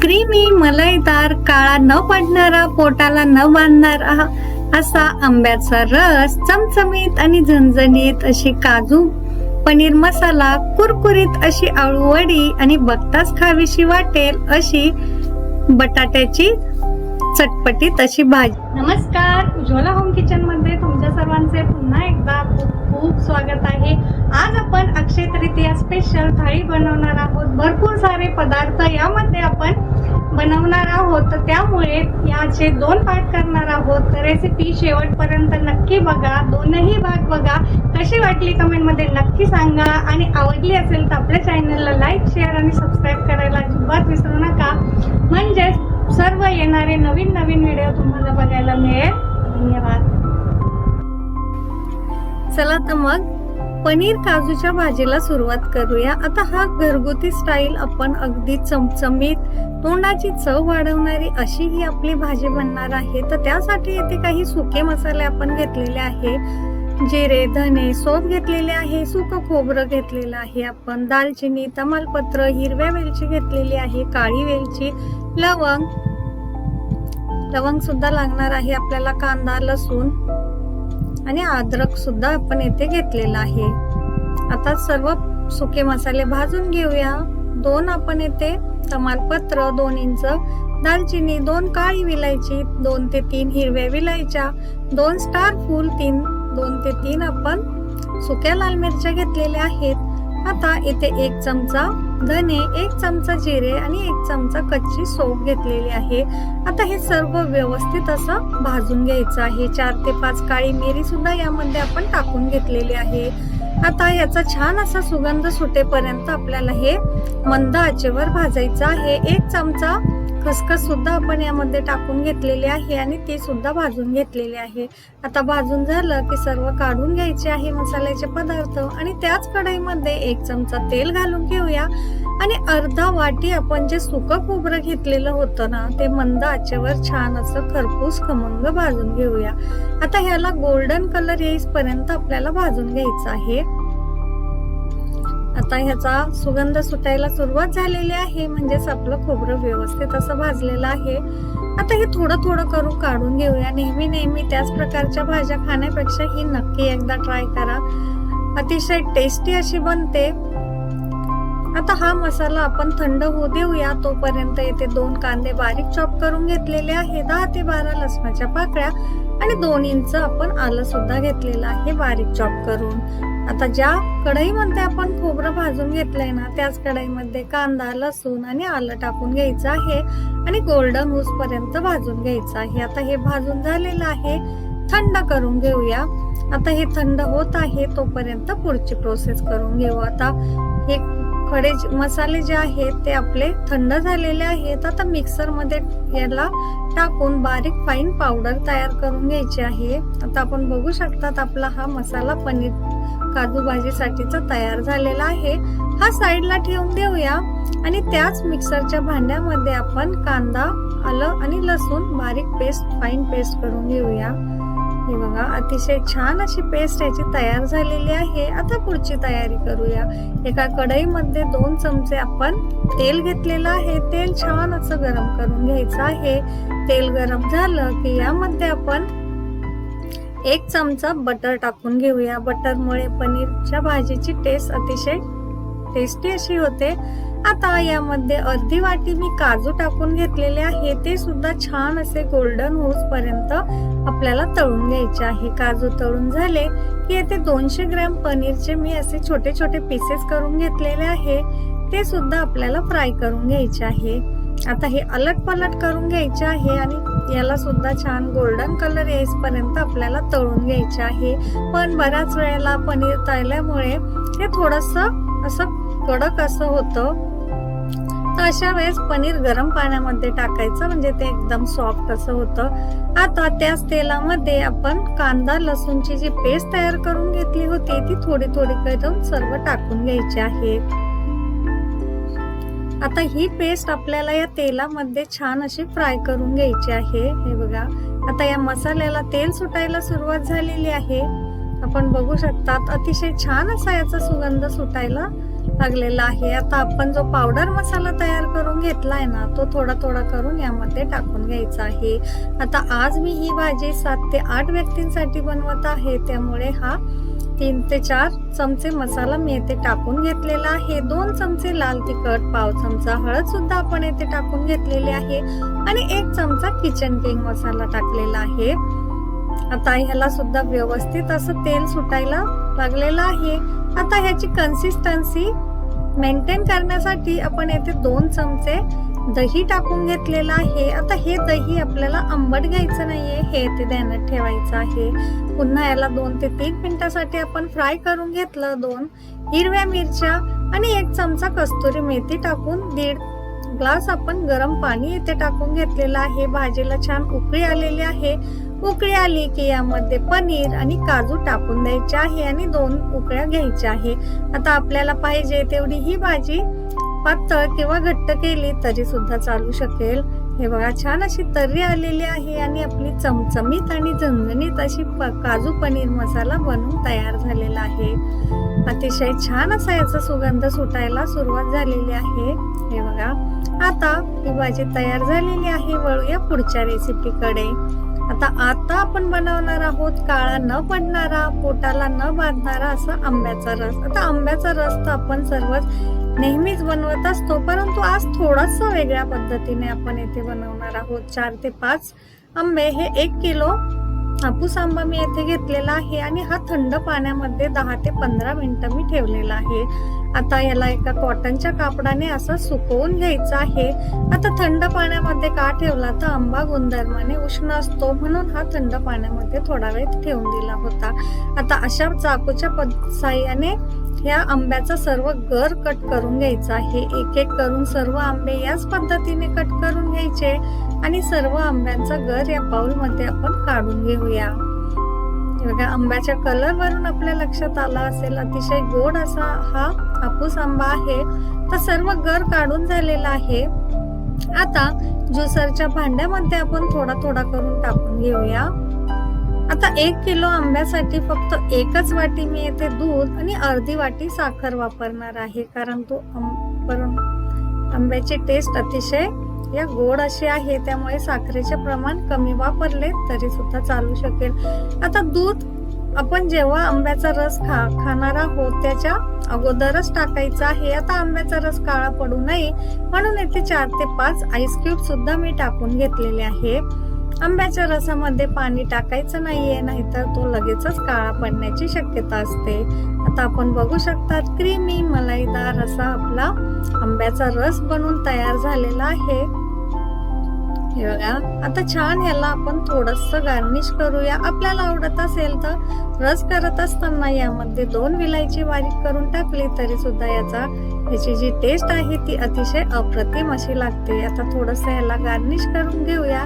Creamy मलाईदार काळा न पडणारा पोटाला न बांधणारा असा आंब्याचा रस, चमचमीत आणि झणझणीत अशी काजू पनीर मसाला, कुरकुरीत अशी आळू वडी आणि बघताच खावीशी वाटेल अशी बटाट्याची चटपटीत अशी भाजी. नमस्कार, उज्ज्वला होम किचन मध्ये तुमच्या सर्वांचे पुन्हा एकदा खूप खूप स्वागत आहे. आज आपण अक्षय तृतीया स्पेशल थाळी बनवणार आहोत. भरपूर सारे पदार्थ यामध्ये आपण बनवणार आहोत, त्यामुळे याचे 2 पार्ट करणार आहोत. रेसिपी शेवटपर्यंत नक्की बघा, दोनही भाग बघा. कशी वाटली कमेंट मध्ये नक्की सांगा आणि आवडली असेल तर आपल्या चॅनलला लाईक, शेअर आणि सबस्क्राईब करायला अजिबात विसरू नका, म्हणजे सर्व येणारे नवीन व्हिडिओ तुम्हाला बघायला मिळेल. धन्यवाद. चला तर मग पनीर काजूच्या भाजीला सुरुवात करूया. आता हा घरगुती स्टाईल आपण अगदी चमचमीत तोंडाची चव वाढवणारी अशी ही आपली भाजी बनणार आहे. तर त्यासाठी येथे काही सुके मसाले आपण घेतलेले आहे. जिरे, धने, सौंफ घेतलेले आहे, सुकं खोबरं घेतलेलं आहे आपण, दालचिनी, तमालपत्र, हिरव्या वेलची घेतलेली आहे, काळी वेलची, लवंग सुद्धा लागणार आहे आपल्याला, कांदा, लसूण आणि अद्रक सुद्धा आपण येथे घेतलेला आहे. आता सर्व सुके मसाले भाजून घेऊया. 2 आपण येथे तमालपत्र, 2 इंच दालचिनी, 2 काळी विलायची, 2 ते 3 हिरव्या विलायच्या, 2 स्टार फूल, 2 ते 3 आपण सुक्या लाल मिरच्या घेतलेल्या आहेत. आता येथे 1 चमचा धने, 1 चमचा जिरे आणि 1 चमचा कच्ची सौंफ घेतलेली आहे. आता हे सर्व व्यवस्थित असं भाजून घ्यायचं आहे. 4 ते 5 काळी मिरी सुद्धा यामध्ये आपण टाकून घेतलेली आहे. आता याचा छान असा सुगंध सुटेपर्यंत आपल्याला हे मंद आचेवर भाजायचं आहे. 1 चमचा खसखस सुद्धा आपण यामध्ये टाकून घेतलेली आहे आणि ती सुद्धा भाजून घेतलेली आहे. आता भाजून झालं की सर्व काढून घ्यायचे आहे मसाल्याचे पदार्थ आणि त्याच कढईमध्ये 1 चमचा तेल घालून घेऊया आणि अर्धा वाटी आपण जे सुकं खोबरं घेतलेलं होतं ना, ते मंद आचेवर छान असं खरपूस खमंग भाजून घेऊया. आता ह्याला गोल्डन कलर येईपर्यंत आपल्याला भाजून घ्यायचं आहे. आता ह्याचा सुगंध सुटायला सुरुवात झालेली आहे, म्हणजेच आपलं खोबरं व्यवस्थित असं भाजलेलं आहे. आता हे थोडं करून काढून घेऊया. नेहमी त्याच प्रकारच्या भाज्या खाण्यापेक्षा ही नक्की एकदा ट्राय करा, अतिशय टेस्टी अशी बनते. आता हा मसाला आपण थंड होऊ देऊया. तोपर्यंत येथे 2 कांदे बारीक चॉप करून घेतलेले आहे, 10 ते 12 लसणाच्या पाकळ्या आणि 2 इंच आपण आलं सुद्धा घेतलेलं आहे बारीक चॉप करून. आता ज्या कढईमध्ये आपण खोबरं भाजून घेतलंय ना, त्याच कढईमध्ये कांदा, लसूण आणि आलं टाकून घ्यायचं आहे आणि गोल्डन होस पर्यंत भाजून घ्यायचं आहे. आता हे भाजून झालेलं आहे, थंड करून घेऊया. आता हे थंड होत आहे तोपर्यंत पुढची प्रोसेस करून घेऊ. आता हे खडे मसाले जे आहेत ते आपले थंड झालेले आहेत. आता मिक्सर मध्ये याला टाकून बारीक फाईन पावडर तयार करून घ्यायची आहे. आता आपण बघू शकतात आपला हा मसाला पनीर काजू भाजीसाठीचा तयार झालेला आहे. हा साईडला ठेवून देऊया आणि त्याच मिक्सरच्या भांड्यामध्ये आपण कांदा, आलं आणि लसूण बारीक फाईन पेस्ट करून घेऊया. हे बघा, अतिशय छान अशी पेस्ट याची तयार झालेली आहे. आता पुढची तयारी करूया. एका कढईमध्ये 2 चमचे आपण तेल घेतलेलं आहे. तेल छान असं गरम करून घ्यायचं आहे. तेल गरम झालं की यामध्ये आपण 1 चमचा बटर टाकून घेऊया. बटरमुळे पनीरच्या भाजीची टेस्ट अतिशय टेस्टी अशी होते. आता यामध्ये अर्धी वाटी मी काजू टाकून घेतलेले आहे. ते सुद्धा छान असे गोल्डन होस पर्यंत आपल्याला तळून घ्यायचे आहे. काजू तळून झाले की येथे 200 ग्रॅम पनीरचे मी असे छोटे पीसेस करून घेतलेले आहे. ते सुद्धा आपल्याला फ्राय करून घ्यायचे आहे. आता हे अलट पलट करून घ्यायचे आहे आणि याला सुद्धा छान गोल्डन कलर येईपर्यंत आपल्याला तळून घ्यायचे आहे. पण बऱ्याच वेळेला पनीर तळल्यामुळे हे थोडंसं असं कडक असं होतं. तर अशा वेळेस पनीर गरम पाण्यामध्ये टाकायचं, म्हणजे ते एकदम सॉफ्ट असं होतं. आता त्याच तेलामध्ये आपण कांदा लसूणची जी पेस्ट तयार करून घेतली होती ती थोडी करून सर्व टाकून घ्यायची आहे. आता ही पेस्ट आपल्याला या तेलामध्ये छान अशी फ्राय करून घ्यायची आहे. हे बघा, आता या मसाल्याला तेल सुटायला सुरुवात झालेली आहे. आपण बघू शकतात अतिशय छान असा याचा सुगंध सुटायला लागलेला आहे. आता आपण जो पावडर मसाला तयार करून घेतलाय ना, तो थोडा थोडा करून यामध्ये टाकून घ्यायचा आहे. आता आज मी ही भाजी 7 ते 8 व्यक्तींसाठी बनवत आहे, त्यामुळे हा 3 ते 4 चमचे मसाला मी येथे टाकून घेतलेला आहे. 2 चमचे लाल तिखट, पाव चमचा हळद सुद्धा आपण येथे टाकून घेतलेली आहे आणि 1 चमचा किचन किंग मसाला टाकलेला आहे. आता ह्याला सुद्धा व्यवस्थित असं तेल सुटायला लागलेलं आहे. आता ह्याची कन्सिस्टन्सी मेंटेन करण्यासाठी आपण येथे 2 चमचे दही टाकून घेतलेलं आहे. आता हे दही आपल्याला आंबट घ्यायचं नाहीये, हे ते ध्यानात ठेवायचं आहे. पुन्हा याला 2 ते 3 मिनिटासाठी आपण फ्राय करून घेतलं. 2 हिरव्या मिरच्या आणि 1 चमचा कस्तुरी मेथी टाकून 1.5 ग्लास आपण गरम पाणी येथे टाकून घेतलेलं आहे. भाजीला छान उकळी आलेली आहे. उकळी आली की यामध्ये पनीर आणि काजू टाकून द्यायचे आहे आणि 2 उकळ्या घ्यायच्या आहे. आता आपल्याला पाहिजे तेवढी ही भाजी पातळ किंवा घट्ट केली तरी सुद्धा चालू शकेल. हे बघा, छान अशी तर्री आलेली आहे आणि आपली चमचमीत आणि झणझणीत अशी काजू पनीर मसाला बनून तयार झालेला आहे. अतिशय छान असा याचा सुगंध सुटायला सुरुवात झालेली आहे. हे बघा, आता ही भाजी तयार झालेली आहे. वळूया पुढच्या रेसिपीकडे. आता आपण बनवणार आहोत काळा न पडणारा, पोटाला न बांधणारा असा आंब्याचा रस. आता आंब्याचा रस तर आपण सर्वच नेहमीच बनवत असतो, परंतु आज थोडासा वेगळ्या पद्धतीने आपण येथे बनवणार आहोत. 4 ते 5 आंबे, हे 1 किलो हापूस आंबा मी येथे घेतलेला आहे आणि हा थंड पाण्यामध्ये 10 ते 15 मिनिटं मी ठेवलेला आहे. आता याला एका कॉटनच्या कापडाने असं सुकवून घ्यायचं आहे. आता थंड पाण्यामध्ये का ठेवला तर आंबा गुणधर्माने उष्ण असतो, म्हणून हा थंड पाण्यामध्ये थोडा वेळ ठेवून दिला होता. आता अशा चाकूच्या साहाय्याने या आंब्याचा सर्व गर कट करून घ्यायचा आहे. एक एक करून सर्व आंबे याच पद्धतीने कट करून घ्यायचे आणि सर्व आंब्यांचा गर या बाउल मध्ये आपण काढून घेऊया. बघा, आंब्याच्या कलर वरून आपल्या लक्षात आला असेल अतिशय गोड असा हा हापूस आंबा आहे. तर सर्व गर काढून झालेला आहे. आता ज्युसरच्या भांड्यामध्ये आपण थोडा थोडा करून टाकून घेऊया. आता 1 किलो आंब्यासाठी फक्त 1च वाटी मी येथे दूध आणि अर्धी वाटी साखर वापरणार आहे, कारण आंब्याची टेस्ट अतिशय या गोड अशी आहे, त्यामुळे साखरेचे प्रमाण कमी वापरले तरी सुद्धा चालू शकेल. आता दूध आपण जेव्हा आंब्याचा रस खाणार आहोत त्याच्या अगोदरच टाकायचा आहे. आता आंब्याचा रस काळा पडू नये म्हणून येथे 4 ते 5 आईस क्यूब सुद्धा मी टाकून घेतलेले आहे. आंब्याच्या रसामध्ये पाणी टाकायचं नाहीये, नाहीतर तो लगेचच काळा पडण्याची शक्यता असते. आता आपण बघू शकता क्रीमी मलाईदार असा आपला आंब्याचा रस बनून तयार झालेला आहे. हे बघा, आता छान ह्याला आपण थोडस गार्निश करूया. आपल्याला आवडत असेल तर रस करत असताना यामध्ये 2 विलायची बारीक करून टाकली तरी सुद्धा याची जी टेस्ट आहे ती अतिशय अप्रतिम अशी लागते. आता थोडस ह्याला गार्निश करून घेऊया.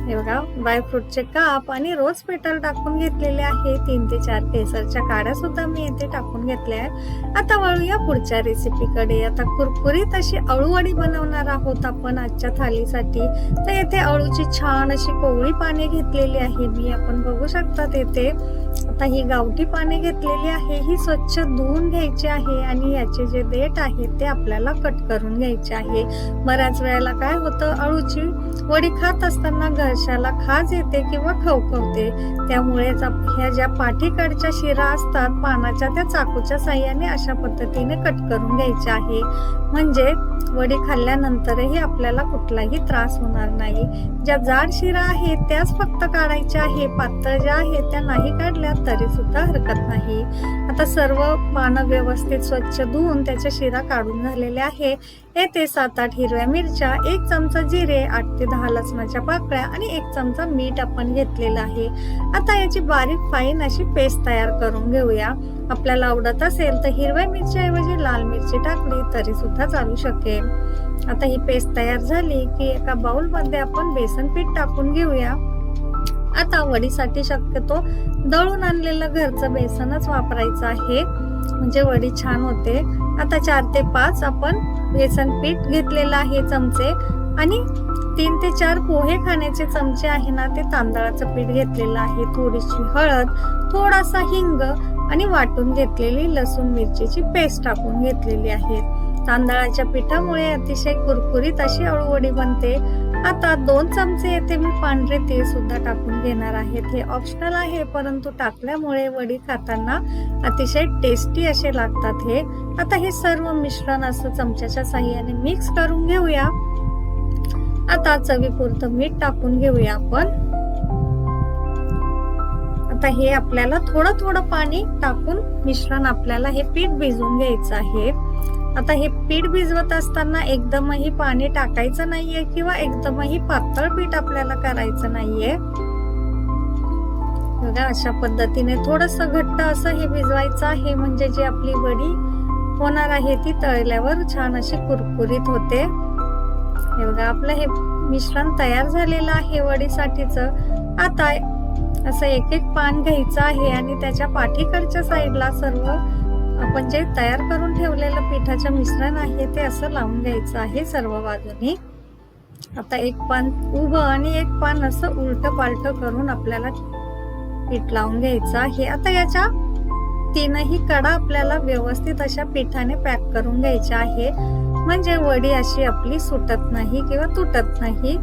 हे बघा, ड्रायफ्रूटचे काप आणि रोज पेटल टाकून घेतलेले आहे. 3 ते 4 केसरच्या काड्या सुद्धा मी येथे टाकून घेतल्या आहे. आता वळूया पुढच्या रेसिपीकडे. आता कुरकुरीत अशी अळूवडी बनवणार आहोत आपण आजच्या थालीसाठी. तर येथे अळूची छान अशी कोवळी पाने घेतलेली आहे मी, आपण बघू शकता येथे. आता ही गावठी पाने घेतलेली आहे, ही स्वच्छ धुवून घ्यायची आहे आणि याचे जे देठ आहे ते आपल्याला कट करून घ्यायचे आहे. बऱ्याच वेळेला काय होतं, अळूची वडी खात असताना घशाला खाज येते किंवा खवखवते, त्यामुळे ह्या ज्या पाठीकडच्या शिरा असतात पानाच्या त्या चाकूच्या साह्याने अशा पद्धतीने कट करून घ्यायच्या आहे, म्हणजे वडी खाल्ल्यानंतरही आपल्याला कुठलाही त्रास होणार नाही. ज्या जाड शिरा आहेत त्याच फक्त काढायच्या आहे, पातळ ज्या आहेत त्या नाही काढल्या तरी सुद्धा हरकत नाही. आता सर्व पानं व्यवस्थित स्वच्छ धुवून त्याच्या शिरा काढून झालेल्या आहे. येथे 7-8 हिरव्या मिरच्या, 1 चमचा जिरे, 8 ते 10 लसणाच्या पाकळ्या आणि 1 चमचा मीठ आपण घेतलेलं आहे. आता याची बारीक फाईन अशी पेस्ट तयार करून घेऊया. आपल्याला आवडत असेल तर हिरव्या मिरच्याऐवजी लाल मिरची टाकली तरी सुद्धा चालू शकेल. आता ही पेस्ट तयार झाली की एका बाउल मध्ये आपण बेसन पीठ टाकून घेऊया. आता वडीसाठी शक्यतो दळून आणलेलं घरचं बेसनच वापरायचं आहे, म्हणजे वडी छान होते. आता 4 ते 5 आपण बेसन पीठ घेतलेलं आहे चमचे, आणि 3 ते 4 पोहे खाण्याचे चमचे आहे ना ते तांदळाचं पीठ घेतलेलं आहे. थोडीशी हळद, थोडासा हिंग आणि वाटून घेतलेली लसूण मिरचीची पेस्ट टाकून घेतलेली आहे। तांदळाच्या पिठामुळे अतिशय कुरकुरीत अशी अळूवडी बनते। आता 2 चमचे येथे मी पांढरे तीळ सुद्धा टाकून घेणार आहेत। हे ऑप्शनल आहे, परंतु टाकल्यामुळे वडी खाताना अतिशय टेस्टी असे लागतात हे। आता हे सर्व मिश्रण असं चमच्याच्या साहाय्याने मिक्स करून घेऊया। आता चवीपुरतं मीठ टाकून घेऊया आपण। आता हे आपल्याला थोडं थोडं पाणी टाकून मिश्रण आपल्याला हे पीठ भिजवून घ्यायचं आहे। आता हे पीठ भिजवत असताना एकदमही पाणी टाकायचं नाहीये किंवा एकदमही पातळ पीठ आपल्याला करायचं नाहीये। बघा, अशा पद्धतीने थोडंसं घट्ट असं हे भिजवायचं आहे, म्हणजे जी आपली वडी होणार आहे ती तळल्यावर छान अशी कुरकुरीत होते। हे बघा, आपलं हे मिश्रण तयार झालेलं आहे वडीसाठीच। आता असं एक एक पान घ्यायचं आहे आणि त्याच्या पाठीकडच्या साईडला सर्व आपण जे तयार करून ठेवलेलं पिठाचं मिश्रण आहे ते असं लावून घ्यायचं आहे सर्व बाजूनी। आता एक पान उभं आणि एक पान असं उलट पालट करून आपल्याला पीठ लावून घ्यायचं आहे। आता याच्या 3ही कडा आपल्याला व्यवस्थित अशा पिठाने पॅक करून घ्यायच्या आहे, म्हणजे वडी अशी आपली सुटत नाही किंवा तुटत नाही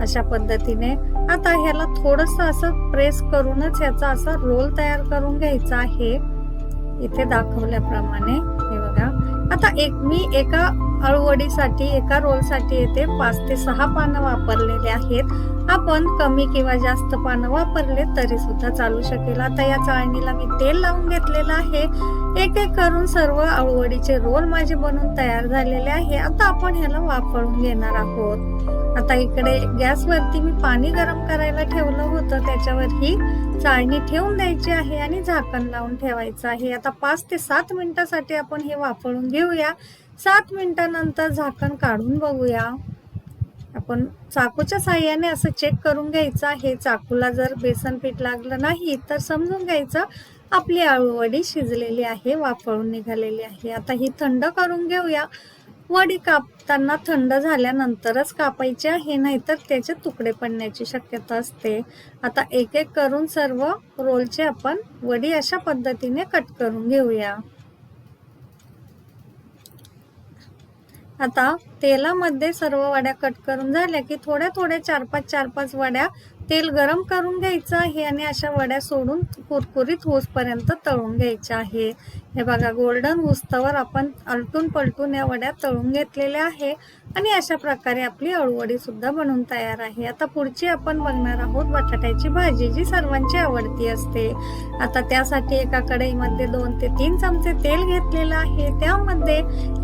अशा पद्धतीने। आता ह्याला थोडंसं असं प्रेस करूनच याचा असा रोल तयार करून घ्यायचा आहे, इथे दाखवल्याप्रमाणे। हे बघा, आता मी एका अळूवडीसाठी एका रोलसाठी येथे 5 ते 6 पानं वापरलेले आहेत। आपण कमी किंवा जास्त पानं वापरले तरी सुद्धा चालू शकेल। आता या चाळणीला मी तेल लावून घेतलेलं आहे। एक एक करून सर्व अळूवडीचे रोल माझे बनवून तयार झालेले आहे। आता आपण ह्याला वाफळून घेणार आहोत। आता इकडे गॅसवरती मी पाणी गरम करायला ठेवलं होतं, त्याच्यावर ही चाळणी ठेवून द्यायची आहे आणि झाकण लावून ठेवायचं आहे। आता 5 ते 7 मिनिटासाठी आपण हे वाफळून घेऊया। 7 मिनिटानंतर झाकण काढून बघूया। आपण चाकूच्या साहाय्याने असं चेक करून घ्यायचं आहे। चाकूला जर बेसन पीठ लागलं नाही तर समजून घ्यायचं आपली अळूवडी शिजलेली आहे, वाफळून निघालेली आहे। आता ही थंड करून घेऊया। वडी कापताना थंड झाल्यानंतरच कापायची आहे, नाहीतर त्याचे तुकडे पडण्याची शक्यता असते। आता एक एक करून सर्व रोलचे आपण वडी अशा पद्धतीने कट करून घेऊया। आता तेलामध्ये सर्व वड्या कट करून झाल्या की थोड्या थोड्या 4-5 वड्या तेल गरम करून घ्यायचं आहे आणि अशा वड्या सोडून कुरकुरीत होईपर्यंत तळून घ्यायच्या आहे। हे बघा, गोल्डन होईस्तोवर आपण आलटून पलटून या वड्या तळून घेतलेल्या आहे आणि अशा प्रकारे आपली अळूवडी सुद्धा बनवून तयार आहे। आता पुढची आपण बघणार आहोत बटाट्याची भाजी, जी सर्वांची आवडती असते। आता त्यासाठी एका कढईमध्ये 2 ते 3 चमचे तेल घेतलेलं आहे। त्यामध्ये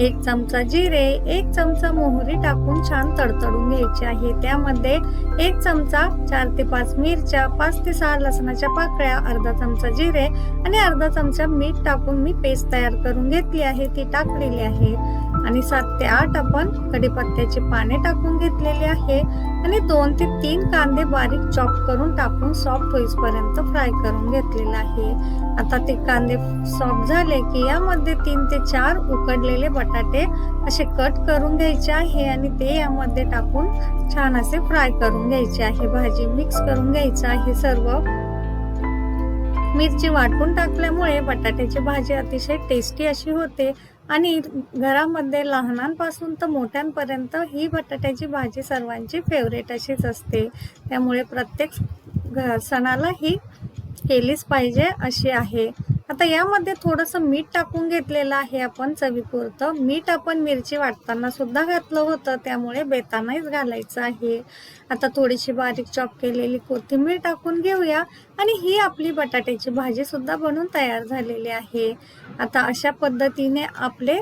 1 चमचा जिरे, 1 चमचा मोहरी टाकून छान तडतडून घ्यायची आहे। त्यामध्ये 1 चमचा 4 ते 5 मिरच्या, 5 ते 6 लसणाच्या पाकळ्या, अर्धा चमचा जिरे आणि अर्धा चमचा मीठ टाकून मी पेस्ट तयार करून घेतली आहे, ती टाकलेली आहे। आणि 7 ते 8 आपण कढीपत्त्याची पाने टाकून घेतलेली आहे आणि 2 ते 3 कांदे बारीक चॉप करून टाकून सॉफ्ट होईपर्यंत फ्राय करून घेतलेला आहे। आता ते कांदे सॉफ्ट झाले की यामध्ये 3 ते 4 उकडलेले बटाटे असे कट करून घ्यायचे आहे आणि ते यामध्ये टाकून छान असे फ्राय करून घ्यायचे आहे। भाजी मिक्स करून घ्यायचं आहे सर्व। मिरची वाटून टाकल्यामुळे बटाट्याची भाजी अतिशय टेस्टी अशी होते आणि घरामध्ये लहानांपासून तर मोठ्यांपर्यंत ही बटाट्याची भाजी सर्वांची फेवरेट अशीच असते। त्यामुळे प्रत्येक सणाला ही केलीच पाहिजे अशी आहे। आता यामध्ये थोडंसं मीठ टाकून घेतलेलं आहे आपण चवीपुरतं। मीठ आपण मिरची वाटताना सुद्धा घातलं होतं, त्यामुळे बेतानाच घालायचं आहे। आता थोडीशी बारीक चॉप केलेली कोथिंबीर टाकून घेऊया आणि ही आपली बटाट्याची भाजी सुद्धा बनवून तयार झालेली आहे। आता अशा पद्धतीने आपले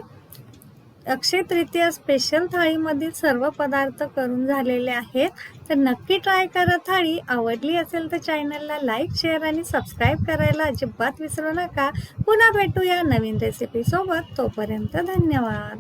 अक्षय तृतीया स्पेशल थाळीमधील सर्व पदार्थ करून झालेले आहेत। तर नक्की ट्राय करा थाळी। आवडली असेल तर चॅनलला लाईक, शेअर आणि सबस्क्राईब करायला अजिबात विसरू नका। पुन्हा भेटूया नवीन रेसिपी सोबत, तोपर्यंत धन्यवाद।